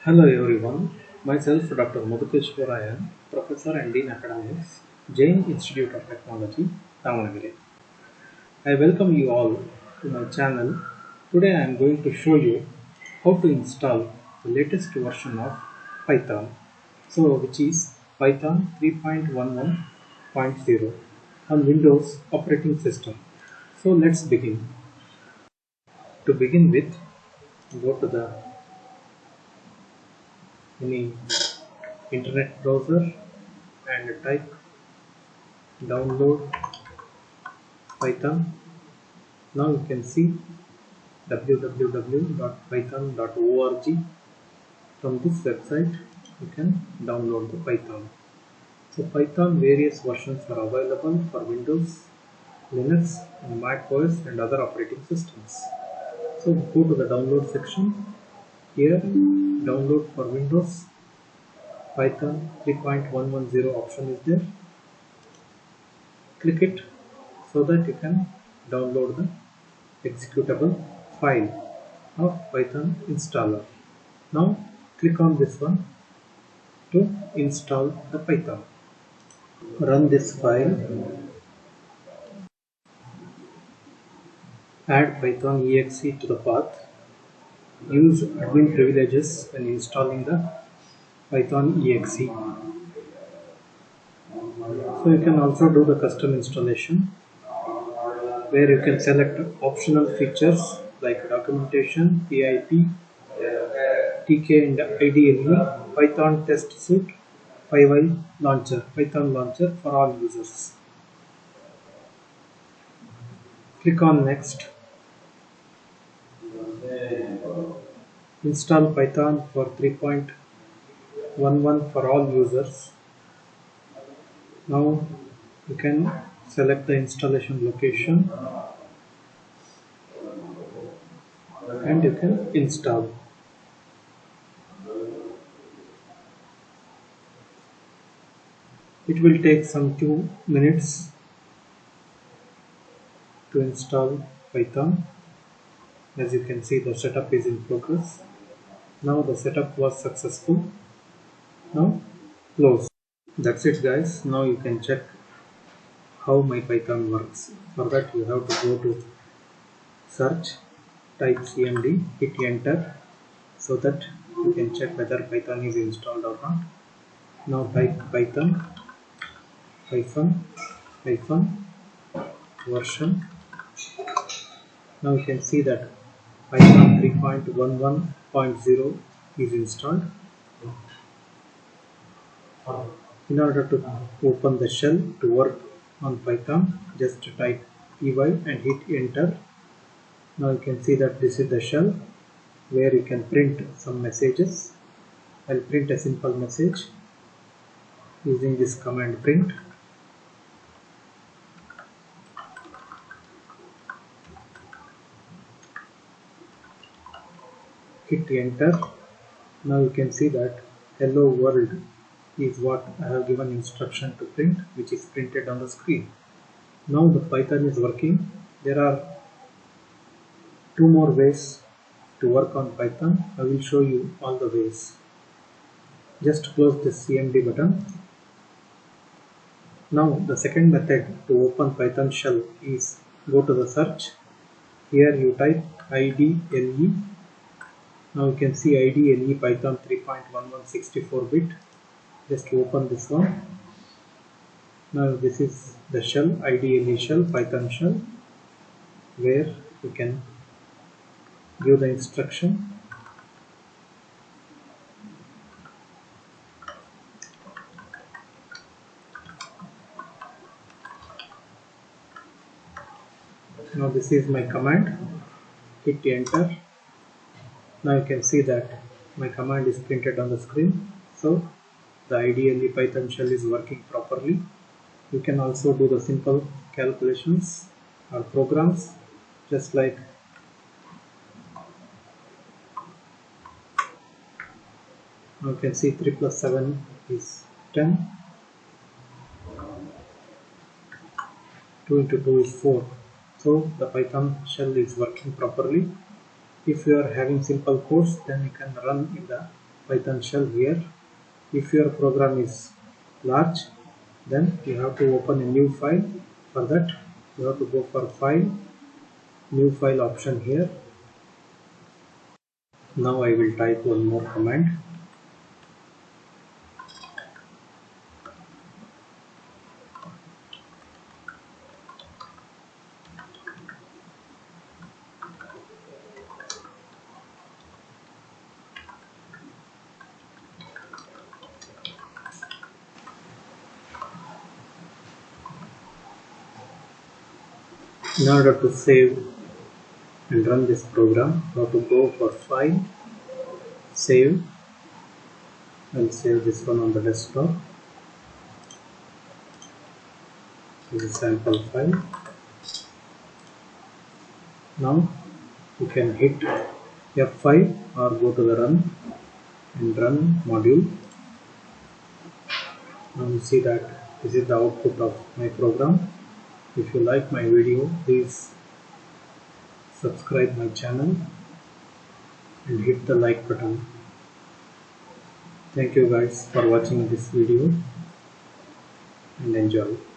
Hello everyone, myself Dr. Madhukeshwarayan, Professor and Dean Academics, Jain Institute of Technology, Davanagere. I welcome you all to my channel. Today I am going to show you how to install the latest version of Python, which is Python 3.11.0 on Windows operating system. So let's begin. To begin with, go to the any internet browser and type download Python. Now you can see www.python.org. From this website you can download the Python. So Python various versions are available for Windows, Linux, and Mac OS and other operating systems. So go to the download section. Here download for Windows Python 3.110 option is there. Click it so that you can download the executable file of Python installer. Now click on this one to install the Python. Run this file. Add Python exe to the path. Use admin privileges when installing the Python exe. So you can also do the custom installation where you can select optional features like documentation, PIP, TK and IDLE, Python test suite, Python launcher for all users. Click on next. Install Python for 3.11 for all users. Now you can select the installation location and you can install. It will take some 2 minutes to install Python. As you can see, the setup is in progress. Now the setup was successful. Now close. That's it guys. Now you can check how my Python works. For that you have to go to search, type cmd, hit enter so that you can check whether Python is installed or not. Now type Python hyphen version. Now you can see that Python 3.11.0 is installed. In order to open the shell to work on Python, just type py and hit enter. Now you can see that this is the shell where you can print some messages. I'll print a simple message using this command print. Hit enter. Now you can see that hello world is what I have given instruction to print, which is printed on the screen. Now the Python is working. There are 2 more ways to work on Python. I will show you all the ways. Just close this CMD button. Now the second method to open Python shell is go to the search. Here you type IDLE. Now you can see IDLE Python 3.11 64-bit. Just open this one. Now this is the shell, IDLE shell, Python shell, where you can give the instruction. Now this is my command. Hit enter. Now you can see that my command is printed on the screen. So the IDLE Python shell is working properly. You can also do the simple calculations or programs, just like now you can see 3 plus 7 is 10, 2 into 2 is 4. So the Python shell is working properly. If you are having simple codes, then you can run in the Python shell here. If your program is large, then you have to open a new file. For that, you have to go for File, New File option here. Now I will type one more command. In order to save and run this program, you have to go for File, Save. I'll save this one on the desktop. This is a sample file. Now you can hit F5 or go to the Run and Run module. Now you see that this is the output of my program. If you like my video, please subscribe my channel and hit the like button. Thank you guys for watching this video and enjoy.